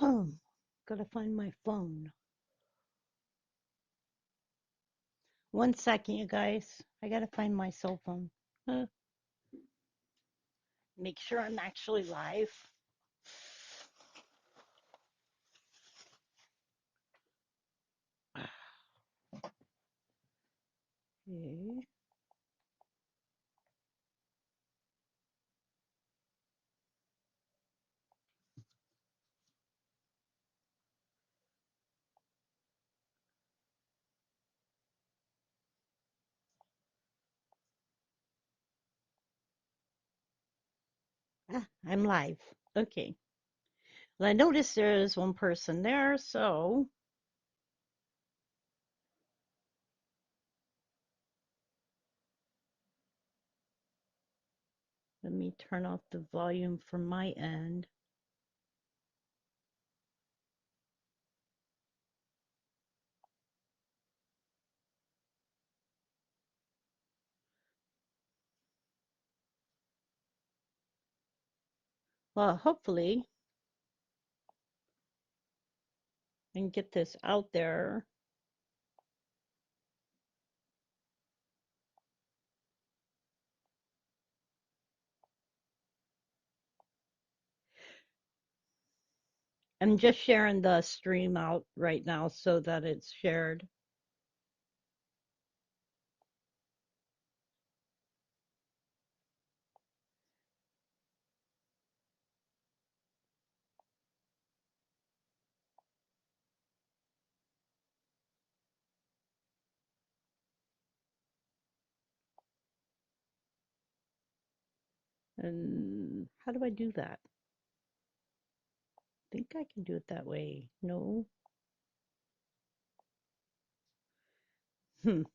Gotta find my phone. 1 second, you guys. I gotta find my cell phone. Uh, Make sure I'm actually live. Okay. I'm live. Okay. Well, I noticed there's one person there, so let me turn off the volume from my end. Well, hopefully I can get this out there. I'm just sharing the stream out right now so that it's shared. And how do I do that? I think I can do it that way. No. I'm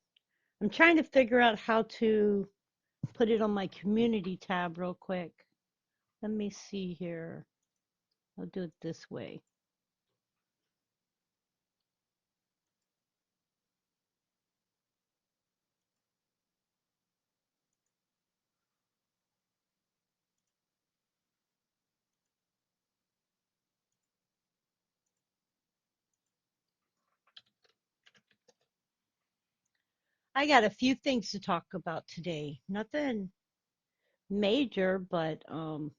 trying to figure out how to put it on my community tab real quick. Let me see here. I'll do it this way. I got a few things to talk about today. Nothing major, but some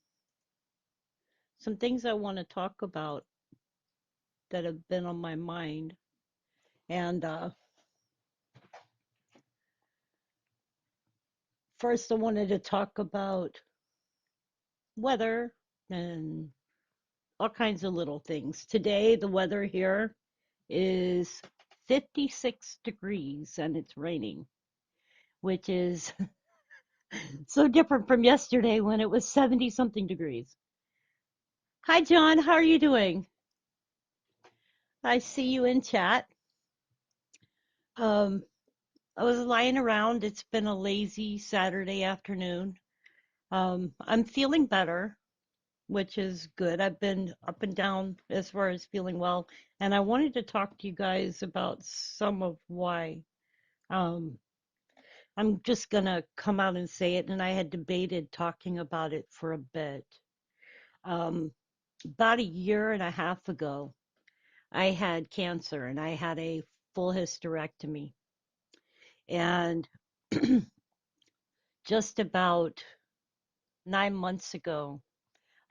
things I want to talk about that have been on my mind. And first, I wanted to talk about weather and all kinds of little things. Today, the weather here is 56 degrees and it's raining, which is so different from yesterday when it was 70 something degrees. Hi, John. How are you doing? I see you in chat. Um, I was lying around. It's been a lazy Saturday afternoon. I'm feeling better, which is good. I've been up and down as far as feeling well, and I wanted to talk to you guys about some of why. Um, I'm just gonna come out and say it, and I had debated talking about it for a bit. Um, about a year and a half ago, I had cancer and I had a full hysterectomy. And just about 9 months ago,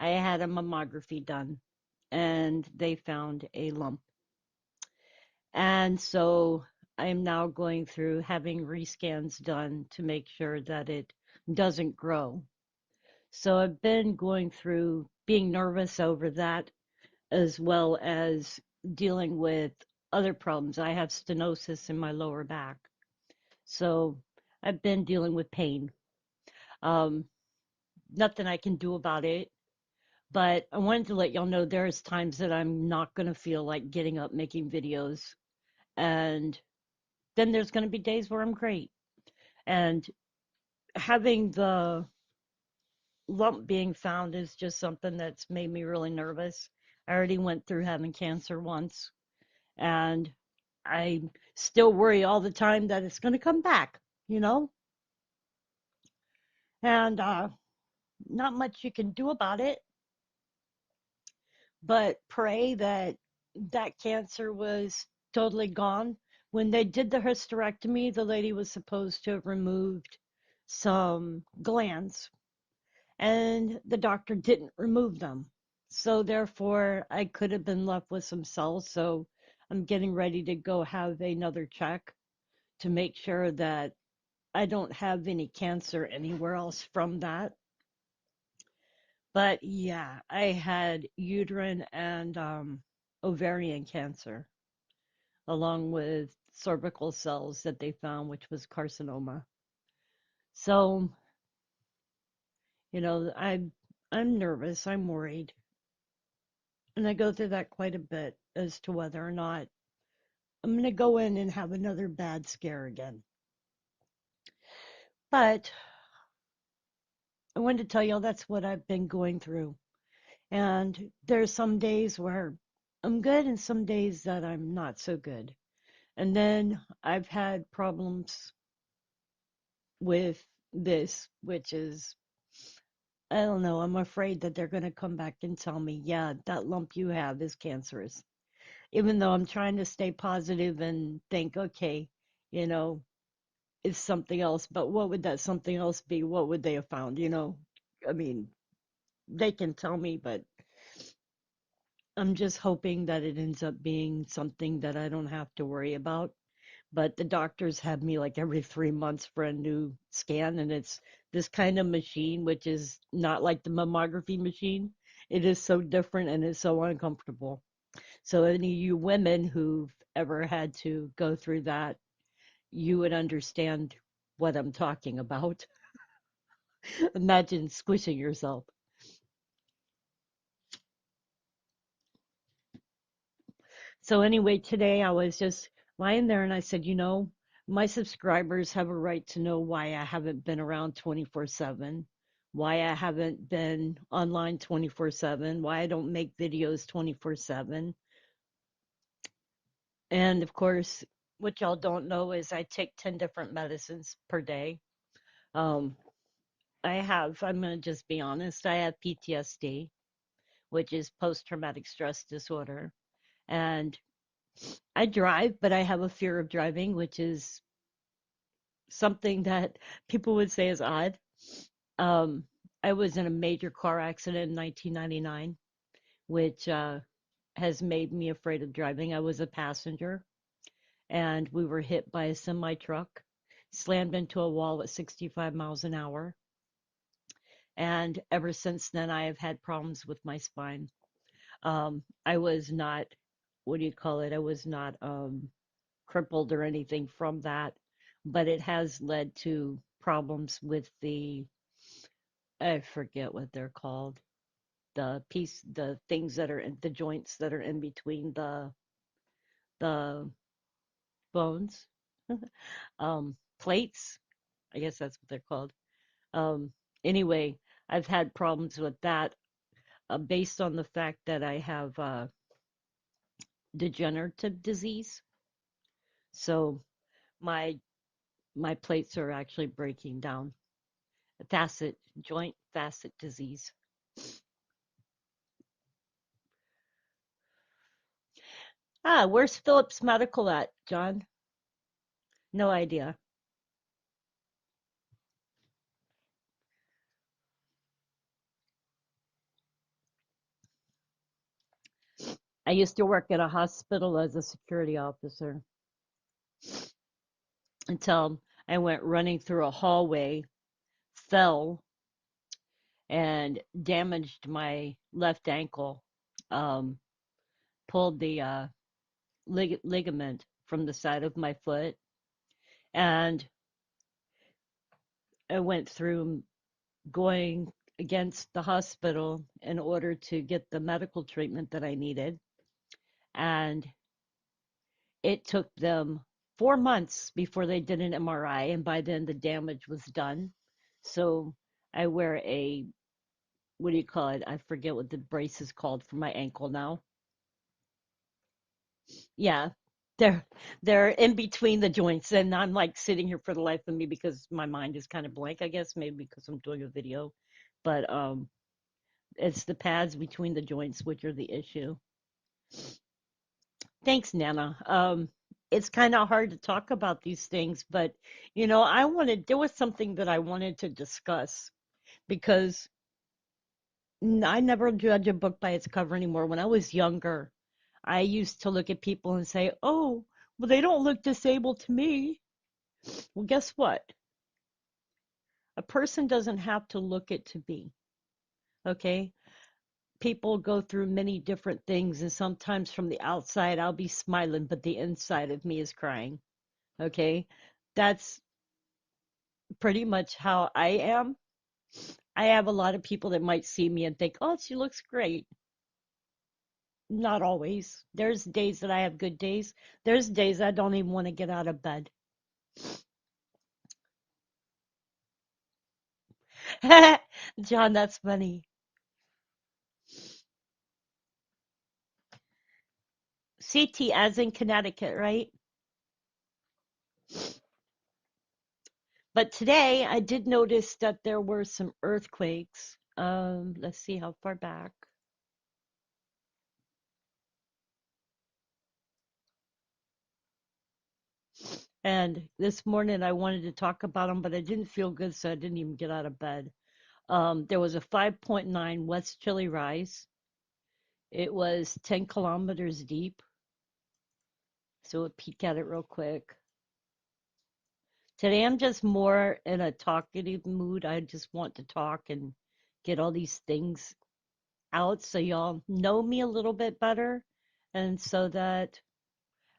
I had a mammography done and they found a lump. And so I'm now going through having rescans done to make sure that it doesn't grow. So I've been going through being nervous over that as well as dealing with other problems. I have stenosis in my lower back. So I've been dealing with pain. Um, Nothing I can do about it. But I wanted to let y'all know there's times that I'm not going to feel like getting up making videos. And then there's going to be days where I'm great. And having the lump being found is just something that's made me really nervous. I already went through having cancer once, and I still worry all the time that it's going to come back, you know? And not much you can do about it. but pray that that cancer was totally gone. When they did the hysterectomy, the lady was supposed to have removed some glands, and the doctor didn't remove them. So therefore, I could have been left with some cells. So I'm getting ready to go have another check to make sure that I don't have any cancer anywhere else from that. But yeah, I had uterine and ovarian cancer, along with cervical cells that they found, which was carcinoma. So, I'm nervous, I'm worried, and I go through that quite a bit as to whether or not I'm going to go in and have another bad scare again. But I wanted to tell you all that's what I've been going through. And there's some days where I'm good and some days that I'm not so good. And then I've had problems with this, which is, I don't know, I'm afraid that they're going to come back and tell me, yeah, that lump you have is cancerous. Even though I'm trying to stay positive and think, okay, you know, it's something else, but what would that something else be? What would they have found? I mean, they can tell me, but I'm just hoping that it ends up being something that I don't have to worry about. But the doctors have me like every 3 months for a new scan, and it's this kind of machine, which is not like the mammography machine. It is so different and it's so uncomfortable. So, any of you women who've ever had to go through that, you would understand what I'm talking about. Imagine squishing yourself. So anyway, today I was just lying there and I said, my subscribers have a right to know why I haven't been around 24/7, why I haven't been online 24/7, why I don't make videos 24/7. And of course, what y'all don't know is I take 10 different medicines per day. Um, I'm going to just be honest, I have PTSD, which is post-traumatic stress disorder. And I drive, but I have a fear of driving, which is something that people would say is odd. Um, I was in a major car accident in 1999, which has made me afraid of driving. I was a passenger, and we were hit by a semi truck, slammed into a wall at 65 miles an hour. And ever since then, I have had problems with my spine. I was not, what do you call it? I was not crippled or anything from that, but it has led to problems with I forget what they're called, the things that are in the joints that are in between the bones, plates. I guess that's what they're called. Um, anyway, I've had problems with that based on the fact that I have degenerative disease. So my my plates are actually breaking down. Facet, joint facet disease. Ah, where's Phillips Medical at, John? No idea. I used to work at a hospital as a security officer until I went running through a hallway, fell, and damaged my left ankle. Um, Pulled the ligament from the side of my foot, and I went through going against the hospital in order to get the medical treatment that I needed. And it took them 4 months before they did an MRI, and by then the damage was done. So I wear what do you call it? I forget what the brace is called for my ankle now. Yeah, they're they're in between the joints, and I'm like sitting here for the life of me because my mind is kind of blank, I guess, maybe because I'm doing a video. But It's the pads between the joints which are the issue. Thanks, Nana. It's kind of hard to talk about these things, but there was something that I wanted to discuss because I never judge a book by its cover anymore. When I was younger, I used to look at people and say, "Oh, well, they don't look disabled to me." Well, guess what? A person doesn't have to look it to be. Okay? People go through many different things, and sometimes from the outside, I'll be smiling, but the inside of me is crying. Okay? That's pretty much how I am. I have a lot of people that might see me and think, "Oh, she looks great." Not always. There's days that I have good days. There's days I don't even want to get out of bed. John, that's funny. CT as in Connecticut, right? But today I did notice that there were some earthquakes. Let's see how far back. And this morning I wanted to talk about them, but I didn't feel good, so I didn't even get out of bed. There was a 5.9 West Chili rise. It was 10 kilometers deep. So we'll peek at it real quick. Today I'm just more in a talkative mood. I just want to talk and get all these things out so y'all know me a little bit better and so that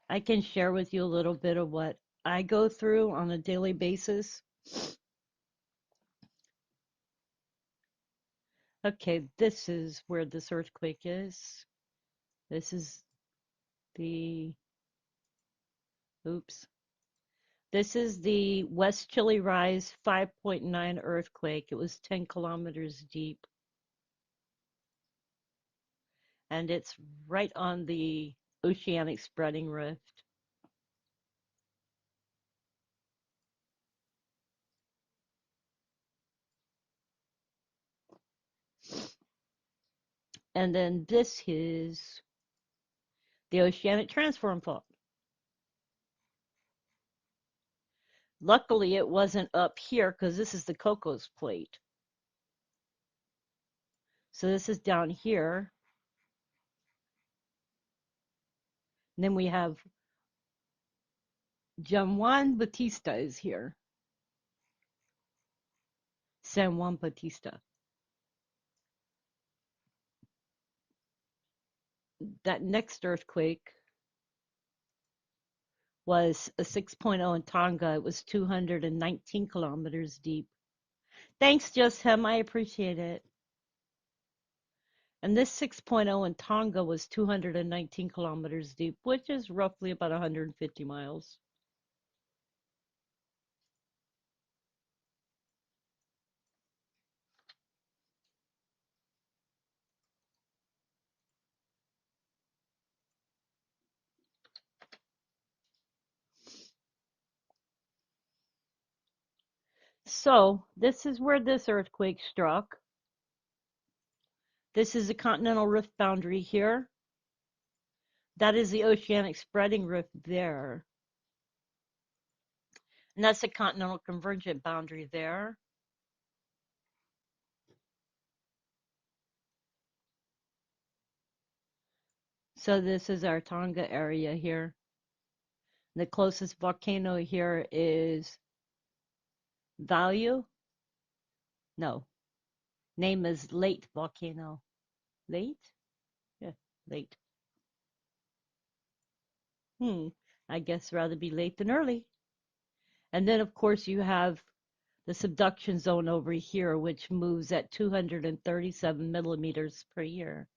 I can share with you a little bit of what I go through on a daily basis. Okay, this is where this earthquake is. This is the, oops. This is the West Chili Rise 5.9 earthquake. It was 10 kilometers deep. And it's right on the oceanic spreading rift. And then this is the oceanic transform fault. Luckily, it wasn't up here because this is the Cocos plate. So this is down here. And then we have John Juan Batista is here. San Juan Batista. That next earthquake was a 6.0 in Tonga. It was 219 kilometers deep. Thanks, Just Him. I appreciate it. And this 6.0 in Tonga was 219 kilometers deep, which is roughly about 150 miles. So, this is where this earthquake struck. This is the continental rift boundary here. That is the oceanic spreading rift there. And that's the continental convergent boundary there. So this is our Tonga area here. The closest volcano here is Value. No, name is Late Volcano. Late? Yeah, Late. I guess rather be late than early. And then, of course, you have the subduction zone over here, which moves at 237 millimeters per year.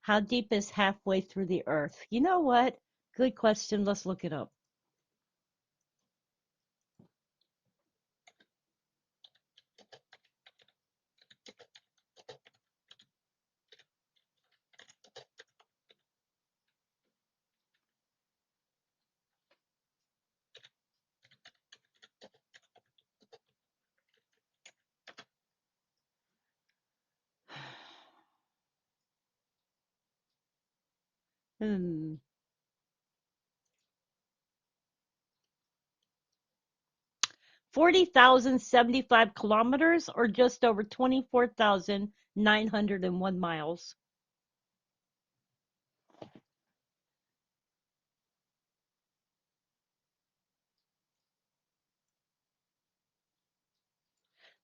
How deep is halfway through the earth? You know what? Good question. Let's look it up. Hmm. 40,075 kilometers or just over 24,901 miles.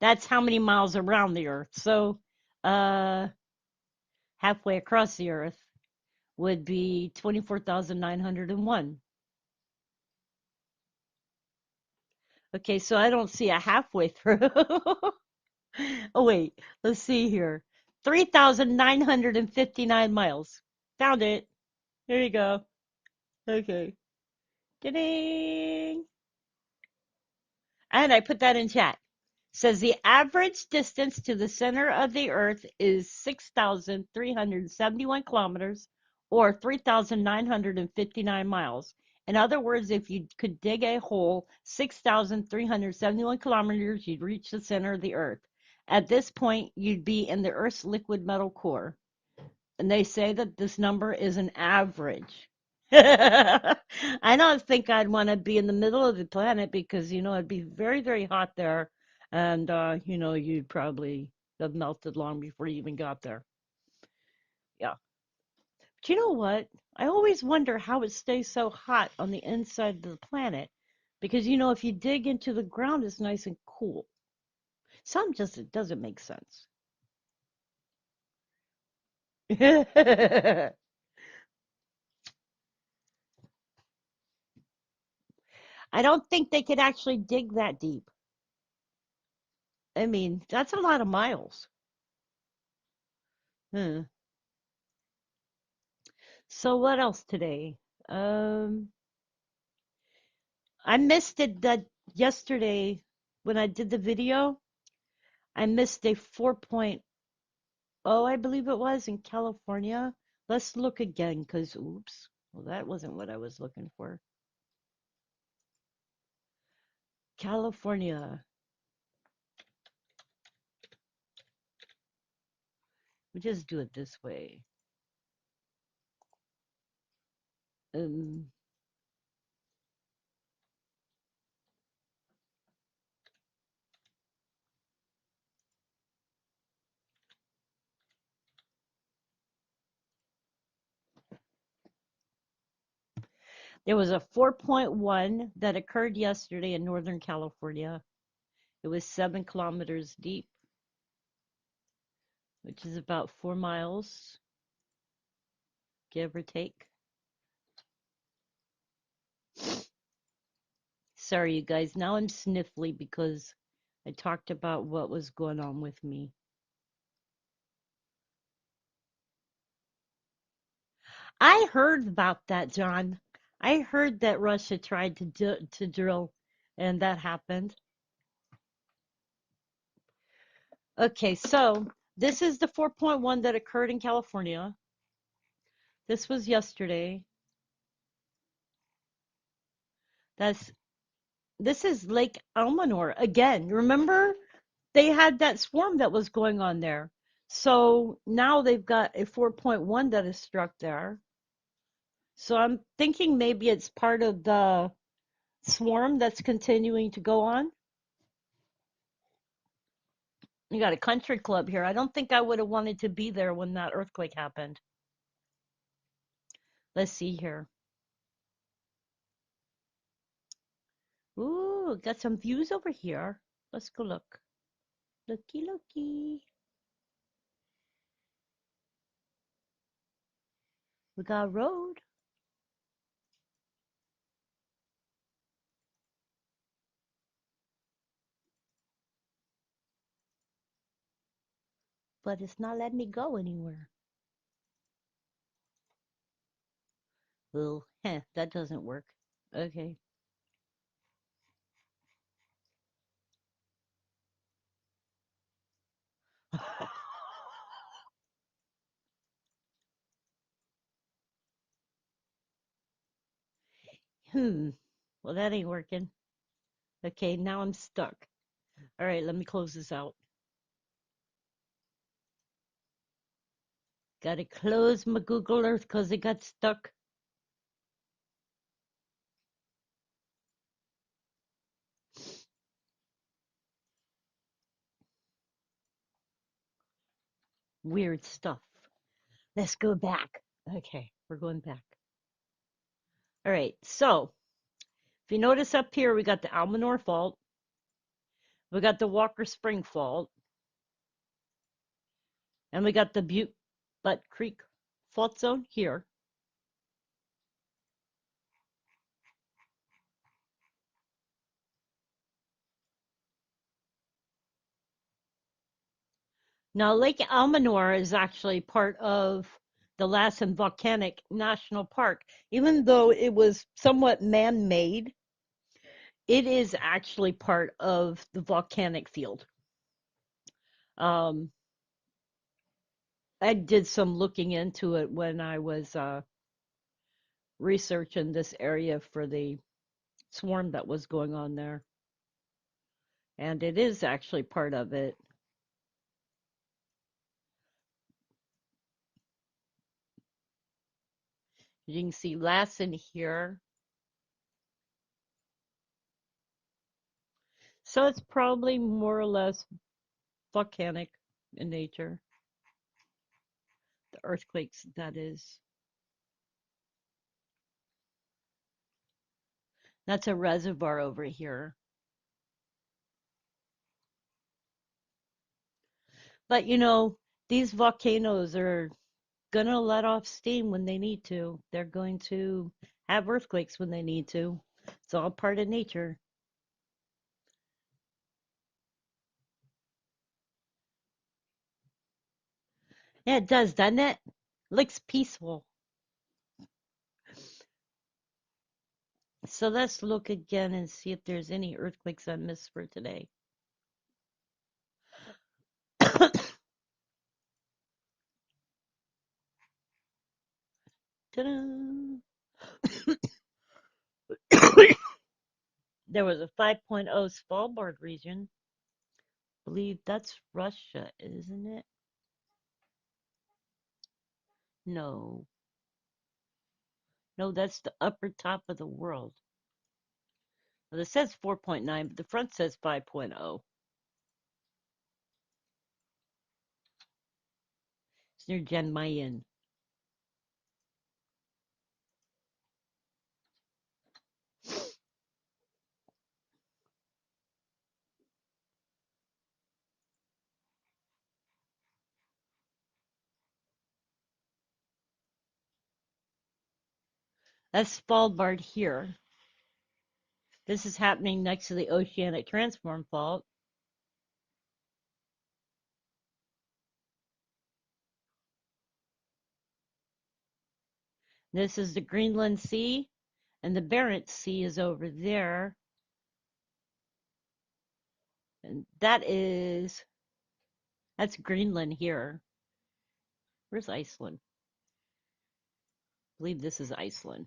That's how many miles around the Earth. So, uh, halfway across the Earth would be 24,901. Okay, so I don't see a halfway through. Oh, wait, let's see here. 3,959 miles. Found it. There you go. Okay. Ding. And I put that in chat. Says the average distance to the center of the Earth is 6,371 kilometers or 3,959 miles. In other words, if you could dig a hole 6,371 kilometers, you'd reach the center of the Earth. At this point, you'd be in the Earth's liquid metal core. And they say that this number is an average. I don't think I'd want to be in the middle of the planet because, it'd be very, very hot there. And, you'd probably have melted long before you even got there. Yeah. But you know what? I always wonder how it stays so hot on the inside of the planet. Because, if you dig into the ground, it's nice and cool. Some just, it doesn't make sense. I don't think they could actually dig that deep. I mean, that's a lot of miles. Hmm. So what else today? Um, I missed it that yesterday when I did the video. I missed a 4.0, I believe it was, in California. Let's look again, because oops. Well, that wasn't what I was looking for. California. We just do it this way. Um, there was a 4.1 that occurred yesterday in Northern California. It was 7 kilometers deep, which is about 4 miles, give or take. Sorry, you guys. Now I'm sniffly because I talked about what was going on with me. I heard about that, John. I heard that Russia tried to drill, and that happened. Okay, so this is the 4.1 that occurred in California. This was yesterday. That's this is Lake Almanor again. Remember, they had that swarm that was going on there. So now they've got a 4.1 that is struck there. So I'm thinking maybe it's part of the swarm that's continuing to go on. You got a country club here. I don't think I would have wanted to be there when that earthquake happened. Let's see here. Ooh, got some views over here. Let's go look. Looky, looky. We got a road. But it's not letting me go anywhere. Well, that doesn't work. Okay. Hmm. Well, that ain't working. Okay, now I'm stuck. All right, let me close this out. Gotta close my Google Earth because it got stuck. Weird stuff. Let's go back. Okay, we're going back. All right, so if you notice up here, we got the Almanor Fault, we got the Walker Spring Fault, and we got the Butte Creek Fault Zone here. Now, Lake Almanor is actually part of the Lassen Volcanic National Park. Even though it was somewhat man-made, it is actually part of the volcanic field. Um, I did some looking into it when I was researching this area for the swarm that was going on there. And it is actually part of it. You can see Lassen here. So it's probably more or less volcanic in nature. The earthquakes, that is. That's a reservoir over here. But these volcanoes are gonna let off steam when they need to. They're going to have earthquakes when they need to. It's all part of nature. Yeah, it does, doesn't it? Looks peaceful. So let's look again and see if there's any earthquakes I missed for today. Ta-da! There was a 5.0 Svalbard region. I believe that's Russia, isn't it? No. No, that's the upper top of the world. Well, it says 4.9, but the front says 5.0. It's near Jen Mayen. That's Svalbard here. This is happening next to the Oceanic Transform Fault. This is the Greenland Sea, and the Barents Sea is over there. And that's Greenland here. Where's Iceland? I believe this is Iceland.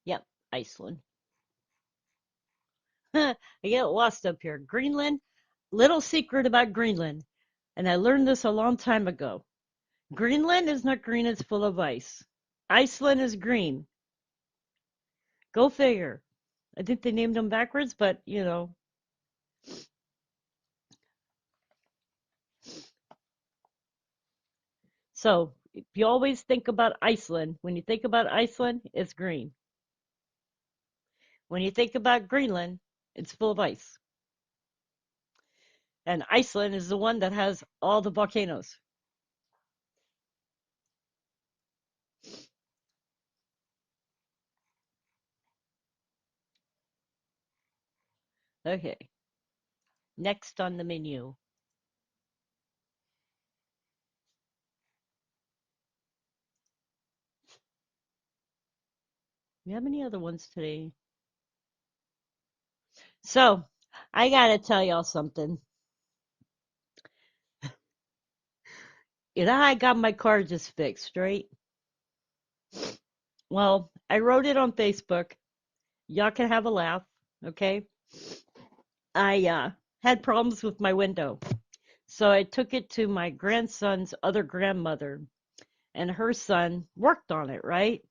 Yep, Iceland. I get lost up here. Greenland, little secret about Greenland, and I learned this a long time ago. Greenland is not green, it's full of ice. Iceland is green. Go figure. I think they named them backwards, but. So if you always think about Iceland, when you think about Iceland, it's green. When you think about Greenland, it's full of ice. And Iceland is the one that has all the volcanoes. Okay, next on the menu. We have any other ones today? So, I gotta tell y'all something. I got my car just fixed, right? Well, I wrote it on Facebook. Y'all can have a laugh, okay? I had problems with my window. So I took it to my grandson's other grandmother, and her son worked on it, right?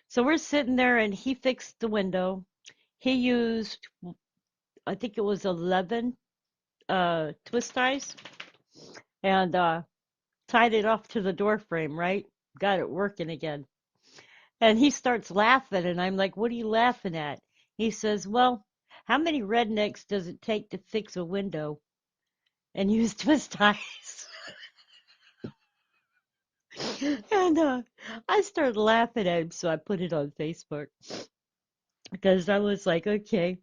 So we're sitting there, and he fixed the window. He used, I think it was 11 twist ties, and tied it off to the door frame, right? Got it working again. And he starts laughing, and I'm like, "What are you laughing at?" He says, "Well, how many rednecks does it take to fix a window and use twist ties?" And I started laughing at him, so I put it on Facebook because I was like, okay.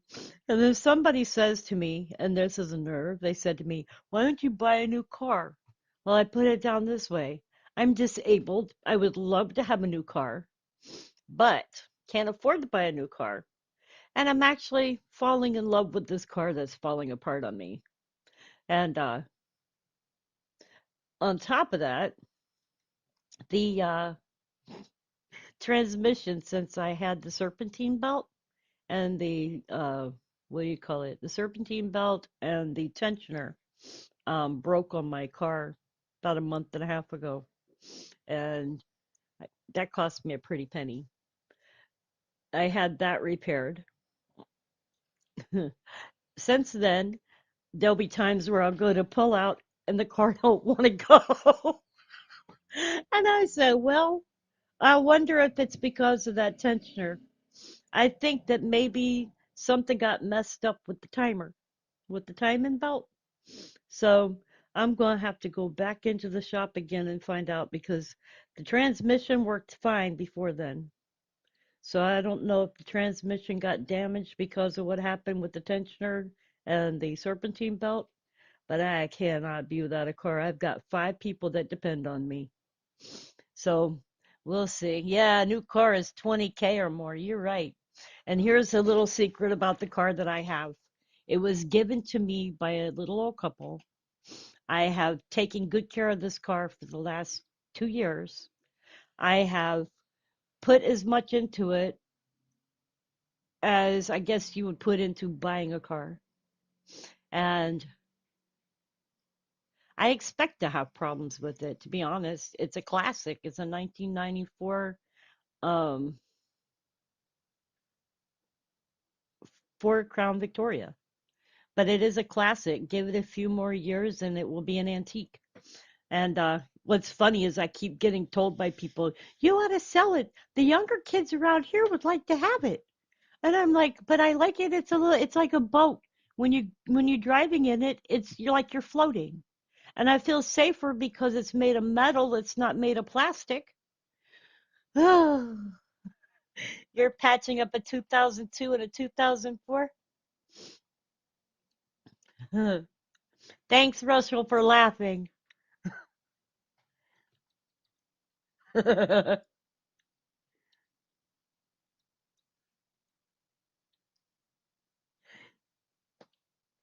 And then somebody says to me, and this is a nerve, they said to me, "Why don't you buy a new car?" Well, I put it down this way. I'm disabled. I would love to have a new car, but can't afford to buy a new car. And I'm actually falling in love with this car that's falling apart on me. And on top of that, the transmission, since I had the serpentine belt and the what do you call it? The serpentine belt and the tensioner broke on my car about a month and a half ago, and that cost me a pretty penny. I had that repaired. Since then, there'll be times where I'll go to pull out and the car don't want to go. And I said, well, I wonder if it's because of that tensioner. I think that maybe something got messed up with the timer, with the timing belt. So I'm going to have to go back into the shop again and find out because the transmission worked fine before then. So I don't know if the transmission got damaged because of what happened with the tensioner and the serpentine belt, but I cannot be without a car. I've got 5 people that depend on me. So we'll see. Yeah, a new car is 20K or more. You're right. And here's a little secret about the car that I have. It was given to me by a little old couple. I have taken good care of this car for the last 2 years. I have put as much into it as I guess you would put into buying a car. And I expect to have problems with it, to be honest. It's a classic. It's a 1994 um, Ford Crown Victoria. But it is a classic. Give it a few more years and it will be an antique. And what's funny is I keep getting told by people, you ought to sell it. The younger kids around here would like to have it. And I'm like, but I like it. It's like a boat. When you're driving in it, you're like you're floating. And I feel safer because it's made of metal, it's not made of plastic. You're patching up a 2002 and a 2004? Thanks, Russell, for laughing.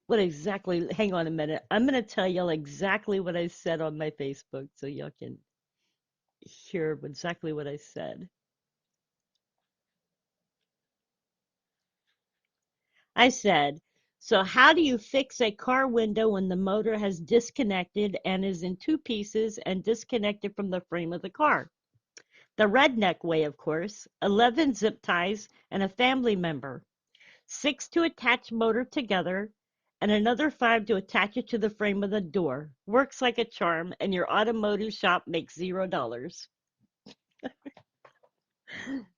What exactly? Hang on a minute. I'm going to tell y'all exactly what I said on my Facebook so y'all can hear exactly what I said. I said, so how do you fix a car window when the motor has disconnected and is in two pieces and disconnected from the frame of the car? The redneck way, of course, 11 zip ties and a family member, 6 to attach motor together, and another 5 to attach it to the frame of the door. Works like a charm, and your automotive shop makes $0.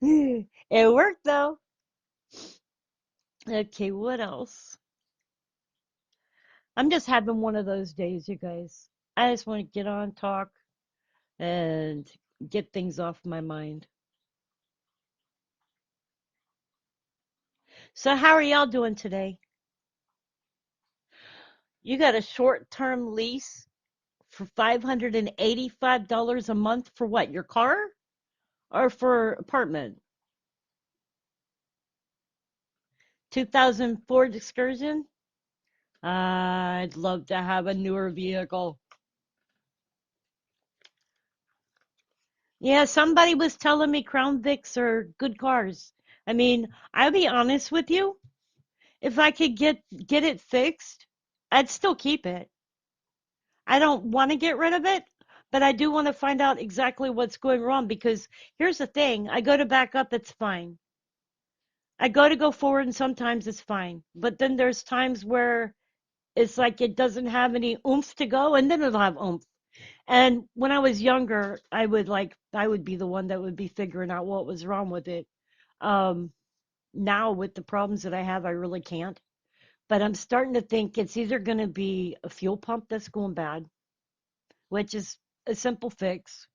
It worked though. Okay, what else? I'm just having one of those days, you guys. I just want to get on, talk, and get things off my mind. So, how are y'all doing today? You got a short term lease for $585 a month for what? Your car or for apartment? 2000 Ford Excursion? I'd love to have a newer vehicle. Yeah, somebody was telling me Crown Vics are good cars. I mean, I'll be honest with you. If I could get it fixed, I'd still keep it. I don't want to get rid of it, but I do want to find out exactly what's going wrong because here's the thing. I go to back up, it's fine. I go to go forward and sometimes it's fine. But then there's times where it's like it doesn't have any oomph to go and then it'll have oomph. And when I was younger, I would be the one that would be figuring out what was wrong with it. Um, Now with the problems that I have, I really can't. But I'm starting to think it's either going to be a fuel pump that's going bad, which is a simple fix,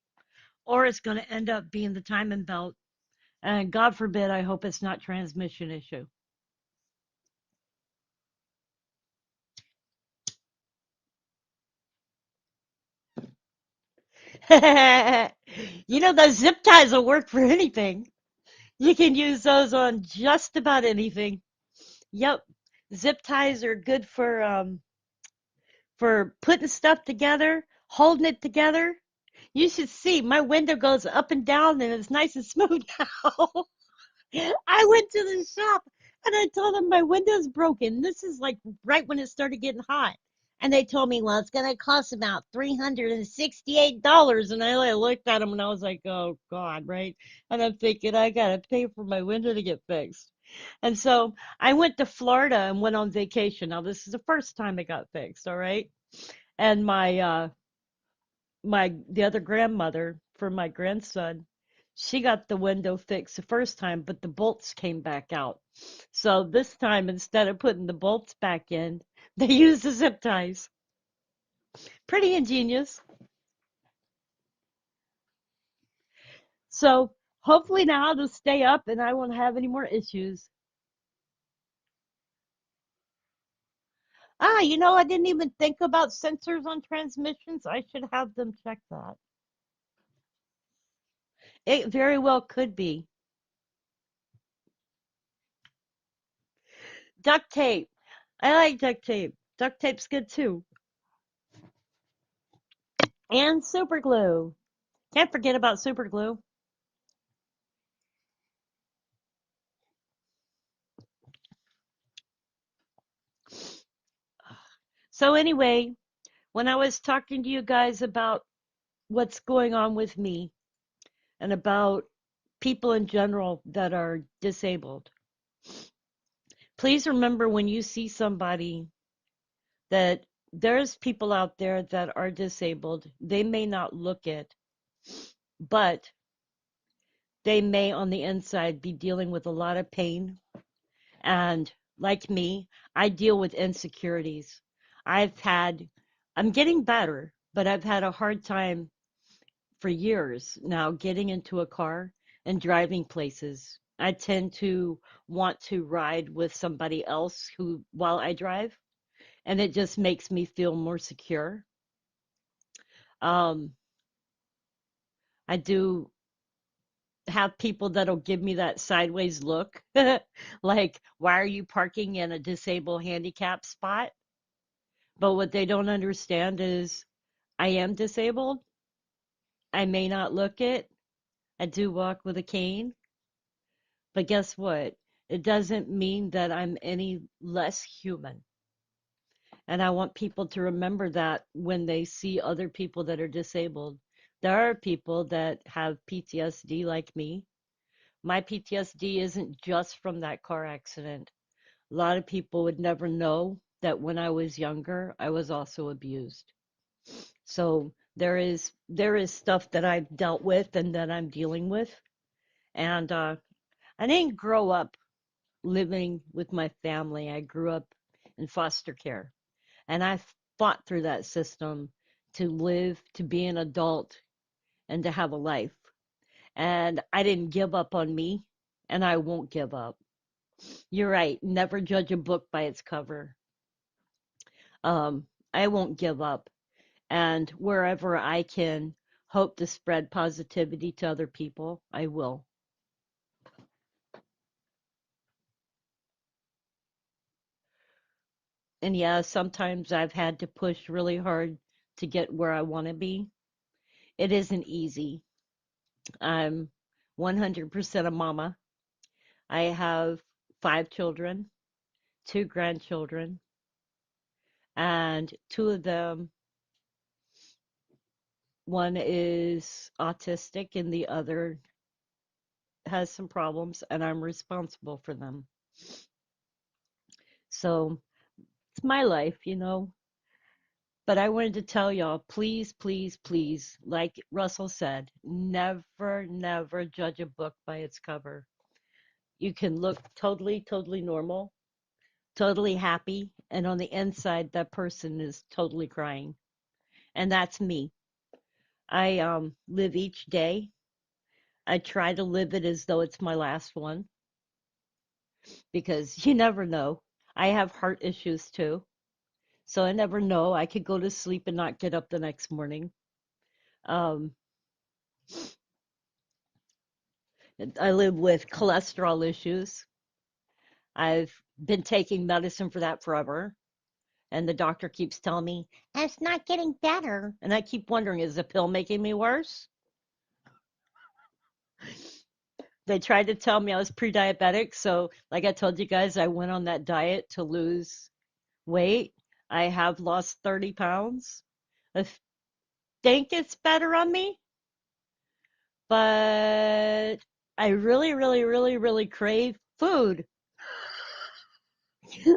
or it's going to end up being the timing belt. And God forbid, I hope it's not transmission issue. You know, those zip ties will work for anything. You can use those on just about anything. Yep. Zip ties are good for putting stuff together, holding it together. You should see my window goes up and down and it's nice and smooth now. I went to the shop and I told them my window's broken. This is like right when it started getting hot. And they told me, well, it's going to cost about $368. And I like, looked at them and I was like, oh, God, right? And I'm thinking, I got to pay for my window to get fixed. And so I went to Florida and went on vacation. Now, this is the first time it got fixed, all right? And the other grandmother for my grandson, she got the window fixed the first time, but the bolts came back out. So this time, instead of putting the bolts back in, they used the zip ties. Pretty ingenious. So hopefully now it'll stay up and I won't have any more issues. Ah, you know, I didn't even think about sensors on transmissions. I should have them check that. It very well could be. Duct tape. I like duct tape. Duct tape's good too. And super glue. Can't forget about super glue. So anyway, when I was talking to you guys about what's going on with me and about people in general that are disabled, please remember when you see somebody that there's people out there that are disabled. They may not look it, but they may on the inside be dealing with a lot of pain. And like me, I deal with insecurities. I've had, I'm getting better, but I've had a hard time for years now getting into a car and driving places. I tend to want to ride with somebody else who while I drive, and it just makes me feel more secure. Um, I do have people that'll give me that sideways look, like, why are you parking in a disabled handicap spot? But what they don't understand is I am disabled. I may not look it. I do walk with a cane. But guess what? It doesn't mean that I'm any less human. And I want people to remember that when they see other people that are disabled. There are people that have PTSD like me. My PTSD isn't just from that car accident. A lot of people would never know that when I was younger, I was also abused. So there is stuff that I've dealt with and that I'm dealing with. And I didn't grow up living with my family. I grew up in foster care. And I fought through that system to live, to be an adult, and to have a life. And I didn't give up on me, and I won't give up. You're right. Never judge a book by its cover. I won't give up. And wherever I can hope to spread positivity to other people, I will. And yeah, sometimes I've had to push really hard to get where I want to be. It isn't easy. I'm 100% a mama. I have 5 children, 2 grandchildren, and 2 of them One is autistic and the other has some problems, and I'm responsible for them. So it's my life. But I wanted to tell y'all, please, please, please, like Russell said, never, never judge a book by its cover. You can look totally, totally normal, totally happy, and on the inside, that person is totally crying. And that's me. I live each day. I try to live it as though it's my last one because you never know. I have heart issues too. So I never know. I could go to sleep and not get up the next morning. Um, I live with cholesterol issues. I've been taking medicine for that forever. And the doctor keeps telling me, it's not getting better. And I keep wondering, is the pill making me worse? They tried to tell me I was pre-diabetic. So, like I told you guys, I went on that diet to lose weight. I have lost 30 pounds. I think it's better on me, but I really, really, really, really crave food.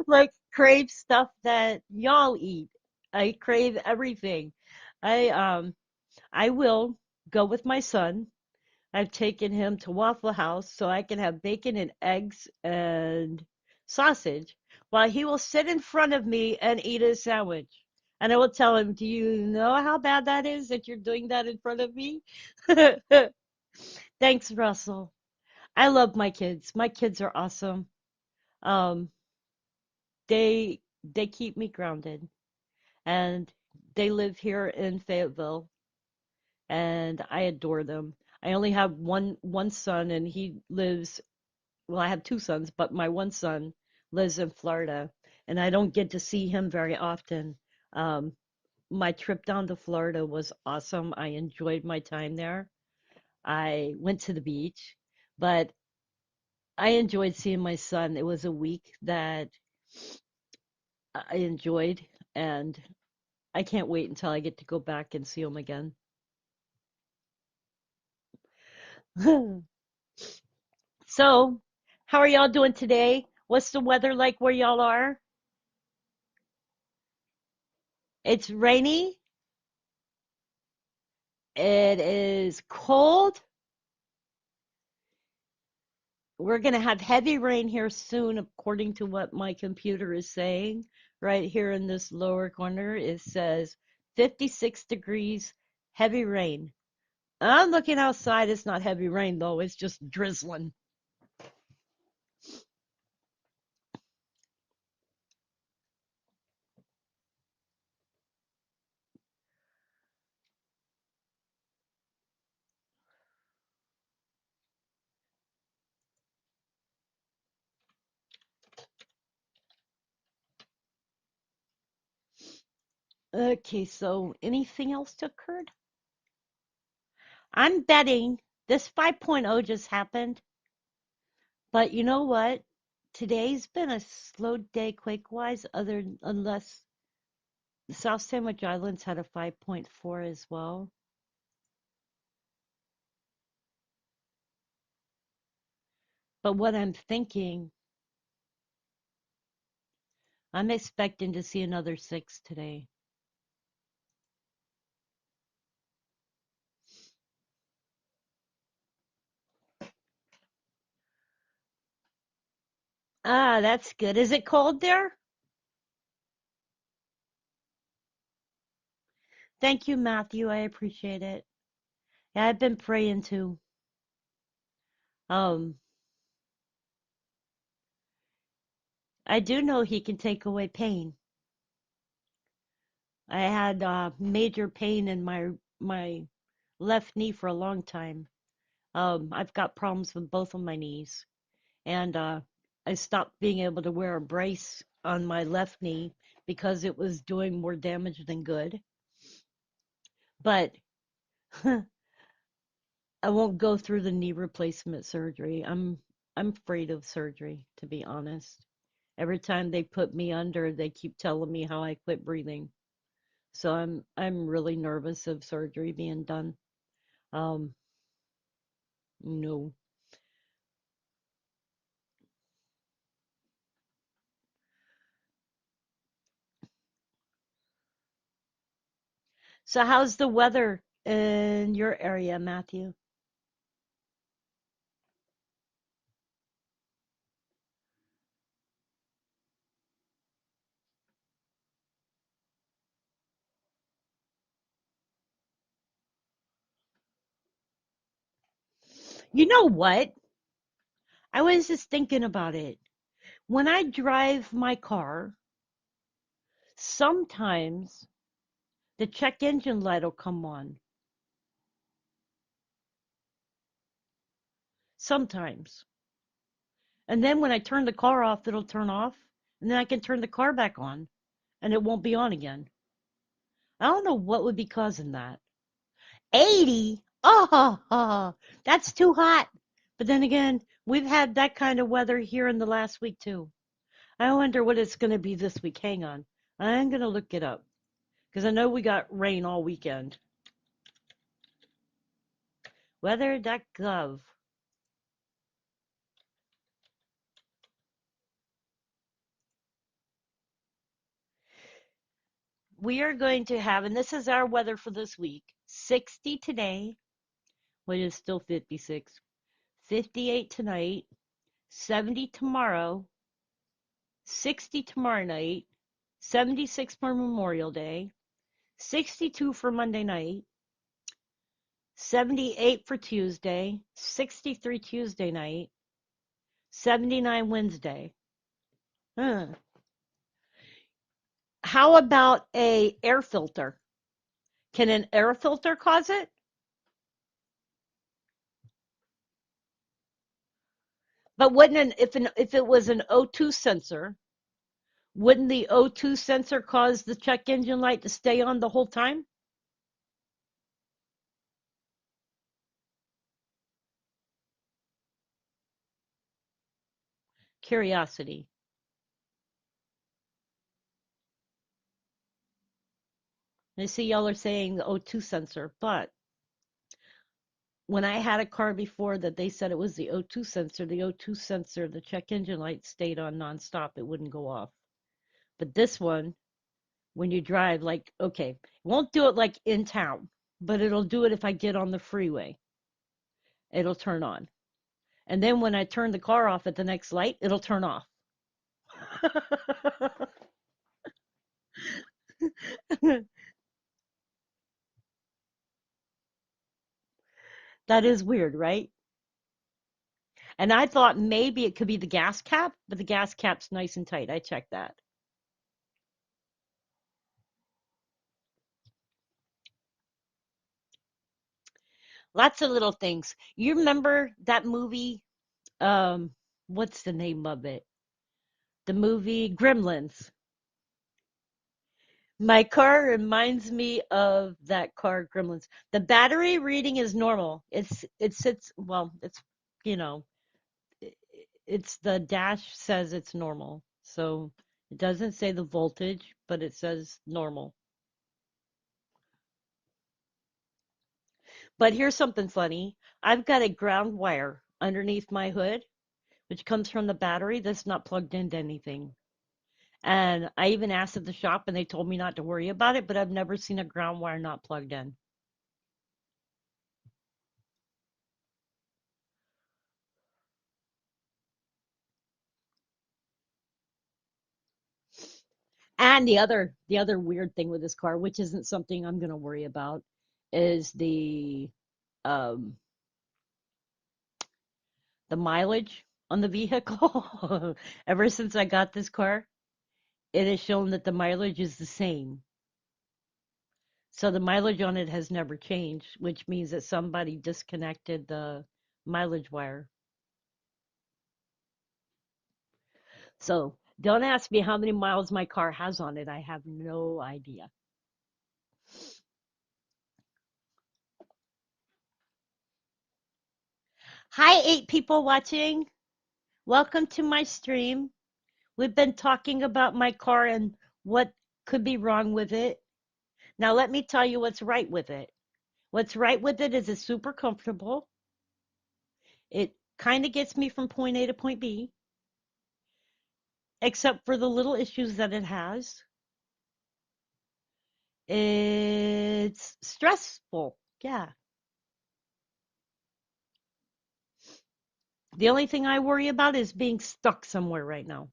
Like crave stuff that y'all eat. I crave everything. I I will go with my son. I've taken him to Waffle House so I can have bacon and eggs and sausage while he will sit in front of me and eat a sandwich. And I will tell him, do you know how bad that is that you're doing that in front of me? Thanks, Russell. I love my kids. My kids are awesome. Um, they keep me grounded, and they live here in Fayetteville, and I adore them. I only have one son, and he lives. Well, I have two sons, but my one son lives in Florida, and I don't get to see him very often. Um, my trip down to Florida was awesome. I enjoyed my time there. I went to the beach, but I enjoyed seeing my son. It was a week that I enjoyed, and I can't wait until I get to go back and see him again. So, how are y'all doing today? What's the weather like where y'all are? It's rainy. It is cold. We're going to have heavy rain here soon, according to what my computer is saying. Right here in this lower corner, it says 56 degrees, heavy rain. I'm looking outside. It's not heavy rain, though. It's just drizzling. Okay, so anything else occurred? I'm betting this 5.0 just happened, but you know what? Today's been a slow day quake-wise, other unless the South Sandwich Islands had a 5.4 as well. But what I'm thinking, I'm expecting to see another 6 today. Ah, that's good. Is it cold there? Thank you, Matthew. I appreciate it. Yeah, I've been praying too. Um, I do know he can take away pain. I had major pain in my left knee for a long time. I've got problems with both of my knees, and I stopped being able to wear a brace on my left knee because it was doing more damage than good. But I won't go through the knee replacement surgery. I'm afraid of surgery, to be honest. Every time they put me under, they keep telling me how I quit breathing. So I'm really nervous of surgery being done. Um, no. So how's the weather in your area, Matthew? You know what? I was just thinking about it. When I drive my car, sometimes the check engine light will come on. Sometimes. And then when I turn the car off, it'll turn off. And then I can turn the car back on and it won't be on again. I don't know what would be causing that. 80? Oh, that's too hot. But then again, we've had that kind of weather here in the last week too. I wonder what it's going to be this week. Hang on. I'm going to look it up because I know we got rain all weekend. Weather.gov. We are going to have, and this is our weather for this week, 60 today, which is still 56, 58 tonight, 70 tomorrow, 60 tomorrow night, 76 for Memorial Day, 62 for Monday night, 78 for Tuesday, 63 Tuesday night, 79 Wednesday. Huh. How about a air filter? Can an air filter cause it? But wouldn't if it was an O2 sensor, wouldn't the O2 sensor cause the check engine light to stay on the whole time? Curiosity. I see y'all are saying the O2 sensor, but when I had a car before that they said it was the O2 sensor, the check engine light stayed on nonstop. It wouldn't go off. But this one, when you drive, like, okay, it won't do it like in town, but it'll do it if I get on the freeway. It'll turn on. And then when I turn the car off at the next light, it'll turn off. That is weird, right? And I thought maybe it could be the gas cap, but the gas cap's nice and tight. I checked that. Lots of little things. You remember that movie? Um, what's the name of it? The movie Gremlins. My car reminds me of that car, Gremlins. The battery reading is normal. It sits well. It's you know it's the dash says it's normal. So it doesn't say the voltage, but it says normal. But here's something funny. I've got a ground wire underneath my hood, which comes from the battery that's not plugged into anything. And I even asked at the shop and they told me not to worry about it, but I've never seen a ground wire not plugged in. And the other weird thing with this car, which isn't something I'm going to worry about, is um the mileage on the vehicle. Ever since I got this car, it has shown that the mileage is the same. So the mileage on it has never changed, which means that somebody disconnected the mileage wire. So don't ask me how many miles my car has on it. I have no idea. Hi, 8 people watching. Welcome to my stream. We've been talking about my car and what could be wrong with it. Now, let me tell you what's right with it. What's right with it is it's super comfortable. It kind of gets me from point A to point B, except for the little issues that it has. It's stressful. Yeah. The only thing I worry about is being stuck somewhere right now.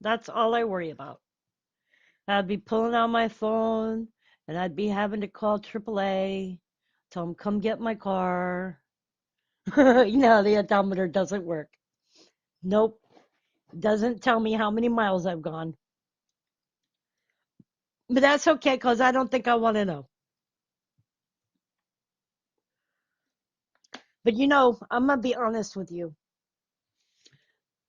That's all I worry about. I'd be pulling out my phone and I'd be having to call AAA, tell them, come get my car. The odometer doesn't work. Nope. Doesn't tell me how many miles I've gone. But that's okay because I don't think I want to know. But I'm going to be honest with you.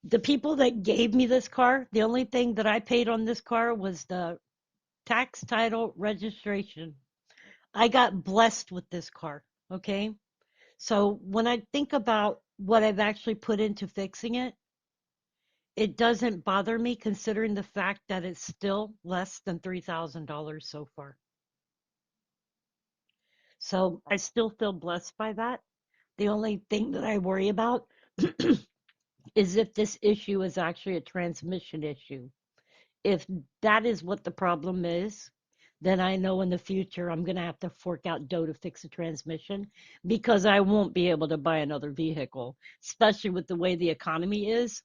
The people that gave me this car, the only thing that I paid on this car was the tax, title, registration. I got blessed with this car. Okay. So when I think about what I've actually put into fixing it, it doesn't bother me considering the fact that it's still less than $3,000 so far. So I still feel blessed by that. The only thing that I worry about is if this issue is actually a transmission issue. If that is what the problem is, then I know in the future I'm going to have to fork out dough to fix a transmission because I won't be able to buy another vehicle, especially with the way the economy is.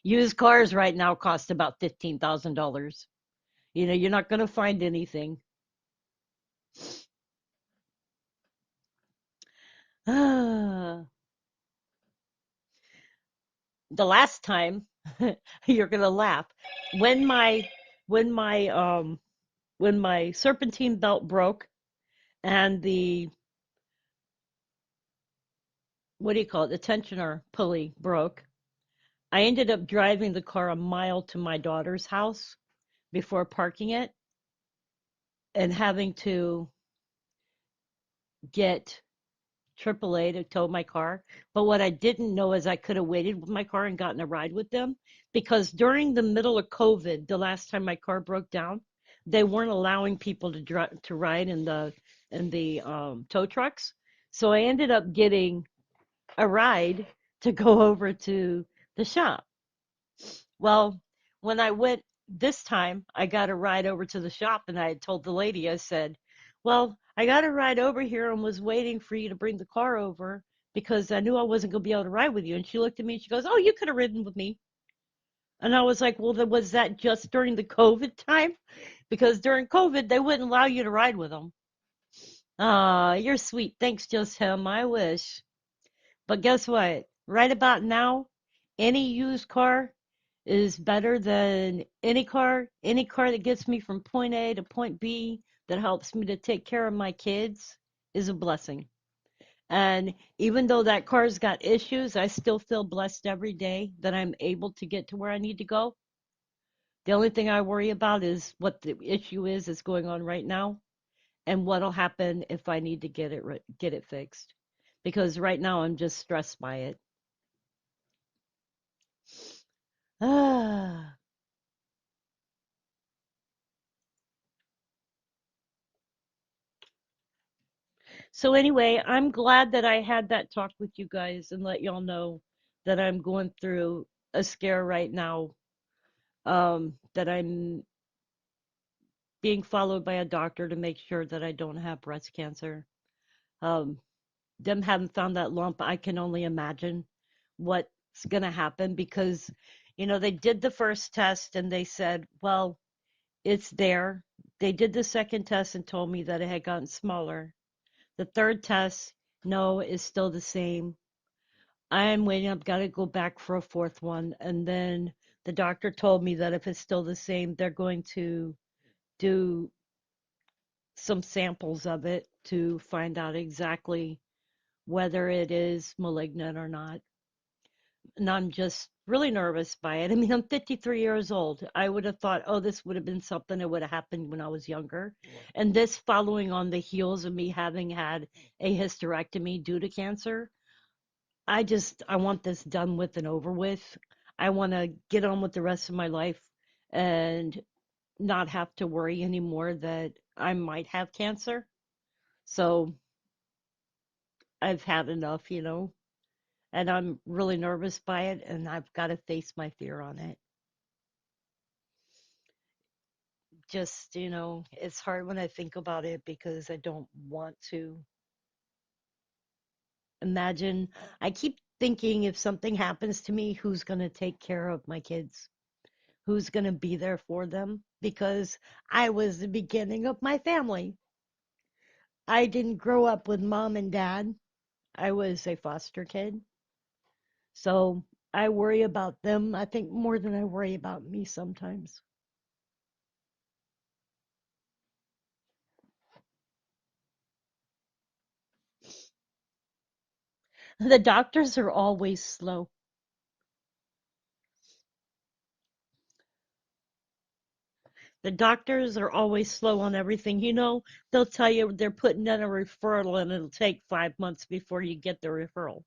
Used cars right now cost about $15,000. You're not going to find anything. The last time you're going to laugh when my when my um when my serpentine belt broke and the what do you call it, the tensioner pulley broke. I ended up driving the car a mile to my daughter's house before parking it and having to get AAA to tow my car. But what I didn't know is I could have waited with my car and gotten a ride with them because during the middle of COVID, the last time my car broke down, they weren't allowing people to ride in the tow trucks. So I ended up getting a ride to go over to the shop. Well, when I went this time, I got a ride over to the shop and I had told the lady, I said, well, I got a ride over here and was waiting for you to bring the car over because I knew I wasn't going to be able to ride with you. And she looked at me and she goes, oh, you could have ridden with me. And I was like, well, then was that just during the COVID time? Because during COVID, they wouldn't allow you to ride with them. Ah, you're sweet. Thanks, just him. I wish. But guess what? Right about now, any used car is better than any car. Any car that gets me from point A to point B that helps me to take care of my kids is a blessing. And even though that car's got issues, I still feel blessed every day that I'm able to get to where I need to go. The only thing I worry about is what the issue is that's going on right now and what'll happen if I need to get it fixed. Because right now I'm just stressed by it. Ah. So anyway, I'm glad that I had that talk with you guys and let y'all know that I'm going through a scare right now. That I'm being followed by a doctor to make sure that I don't have breast cancer. Um, them haven't found that lump. I can only imagine what's gonna happen because, they did the first test and they said, well, it's there. They did the second test and told me that it had gotten smaller. The third test, no, is still the same. I'm waiting. I've got to go back for a fourth one. And then the doctor told me that if it's still the same, they're going to do some samples of it to find out exactly whether it is malignant or not. And I'm just really nervous by it. I mean, I'm 53 years old. I would have thought, oh, this would have been something that would have happened when I was younger. And this following on the heels of me having had a hysterectomy due to cancer, I want this done with and over with. I want to get on with the rest of my life and not have to worry anymore that I might have cancer. So I've had enough, and I'm really nervous by it, and I've got to face my fear on it. Just, it's hard when I think about it because I don't want to imagine. I keep thinking if something happens to me, who's going to take care of my kids? Who's going to be there for them? Because I was the beginning of my family. I didn't grow up with mom and dad. I was a foster kid. So I worry about them, I think, more than I worry about me sometimes. The doctors are always slow. The doctors are always slow on everything. They'll tell you they're putting in a referral and it'll take 5 months before you get the referral.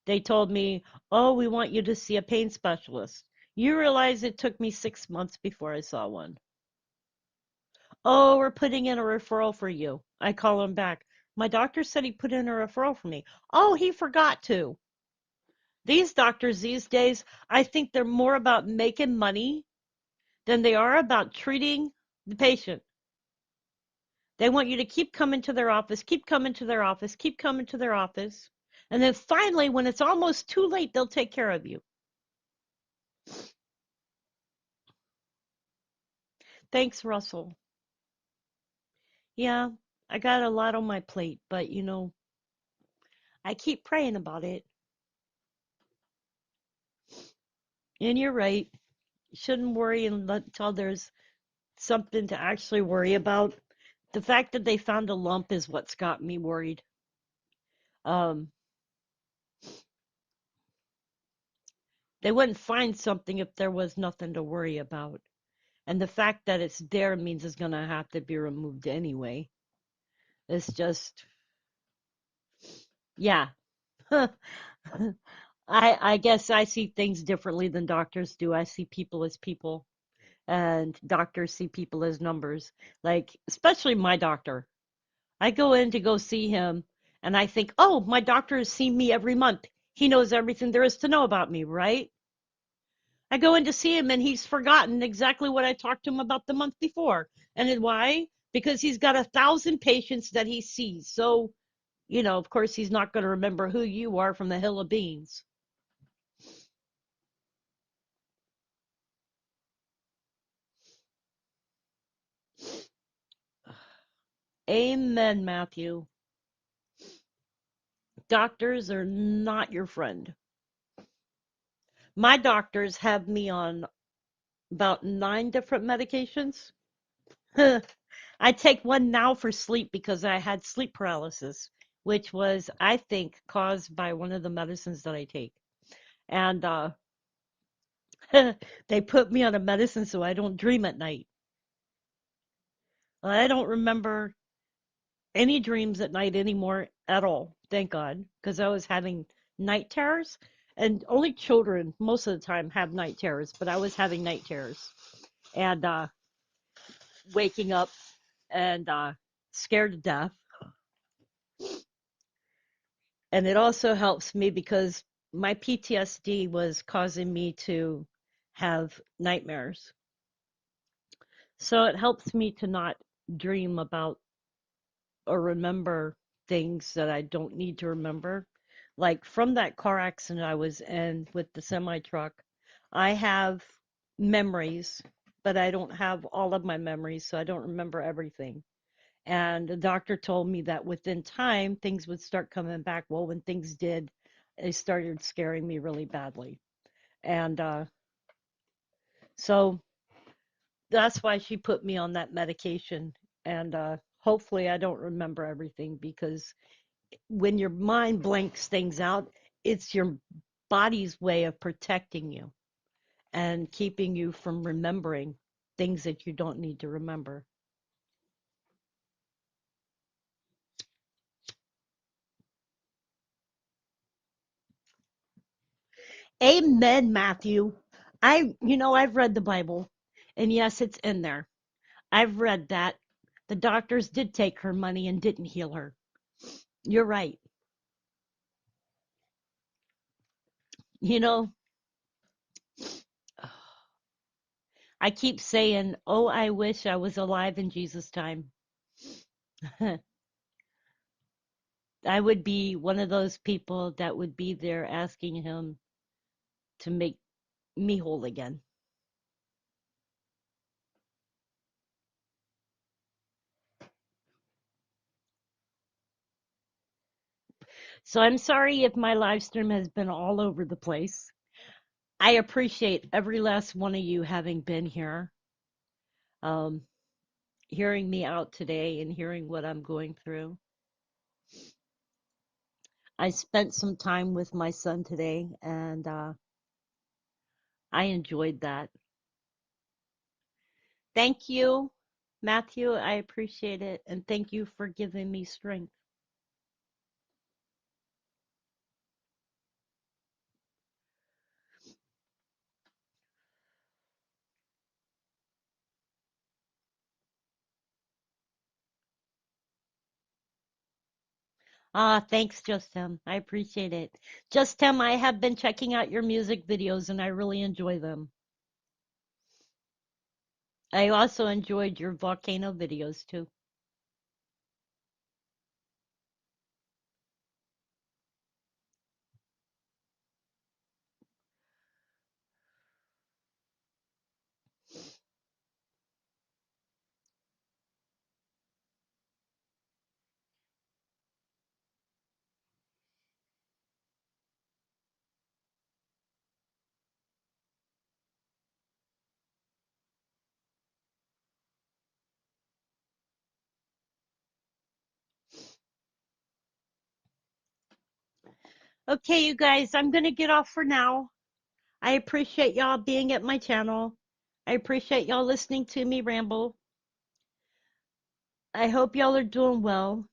They told me, oh, we want you to see a pain specialist. You realize it took me 6 months before I saw one. Oh, we're putting in a referral for you. I call him back. My doctor said he put in a referral for me. Oh, he forgot to. These doctors these days, I think they're more about making money than they are about treating the patient. They want you to keep coming to their office, keep coming to their office, keep coming to their office. And then finally, when it's almost too late, they'll take care of you. Thanks, Russell. Yeah, I got a lot on my plate, but I keep praying about it. And you're right. You shouldn't worry until there's something to actually worry about. The fact that they found a lump is what's got me worried. Um, they wouldn't find something if there was nothing to worry about. And the fact that it's there means it's going to have to be removed anyway. It's just, yeah. I guess I see things differently than doctors do. I see people as people, and doctors see people as numbers. Like, especially my doctor. I go in to go see him, and I think, oh, my doctor has seen me every month. He knows everything there is to know about me, right? I go in to see him, and he's forgotten exactly what I talked to him about the month before. And then why? Because he's got 1,000 patients that he sees. So, of course, he's not going to remember who you are from the hill of beans. Amen, Matthew. Doctors are not your friend. My doctors have me on about 9 different medications. I take one now for sleep because I had sleep paralysis, which was, I think, caused by one of the medicines that I take. And they put me on a medicine so I don't dream at night. I don't remember any dreams at night anymore at all, thank God, because I was having night terrors. And only children, most of the time, have night terrors, but I was having night terrors and waking up and scared to death. And it also helps me because my PTSD was causing me to have nightmares. So it helps me to not dream about or remember things that I don't need to remember. Like from that car accident I was in with the semi truck, I have memories, but I don't have all of my memories, so I don't remember everything. And the doctor told me that within time, things would start coming back. Well, when things did, they started scaring me really badly. And so that's why she put me on that medication. And hopefully, I don't remember everything because when your mind blanks things out, it's your body's way of protecting you and keeping you from remembering things that you don't need to remember. Amen, Matthew. I've read the Bible, and yes, it's in there. I've read that. The doctors did take her money and didn't heal her. You're right. You know, I keep saying, oh, I wish I was alive in Jesus' time. I would be one of those people that would be there asking him to make me whole again. So I'm sorry if my live stream has been all over the place. I appreciate every last one of you having been here, um, hearing me out today and hearing what I'm going through. I spent some time with my son today, and I enjoyed that. Thank you, Matthew. I appreciate it. And thank you for giving me strength. Ah, thanks, Justin. I appreciate it. Justin, I have been checking out your music videos and I really enjoy them. I also enjoyed your volcano videos too. Okay, you guys, I'm going to get off for now. I appreciate y'all being at my channel. I appreciate y'all listening to me ramble. I hope y'all are doing well.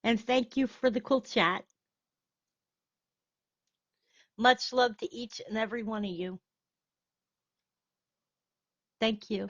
And thank you for the cool chat. Much love to each and every one of you. Thank you.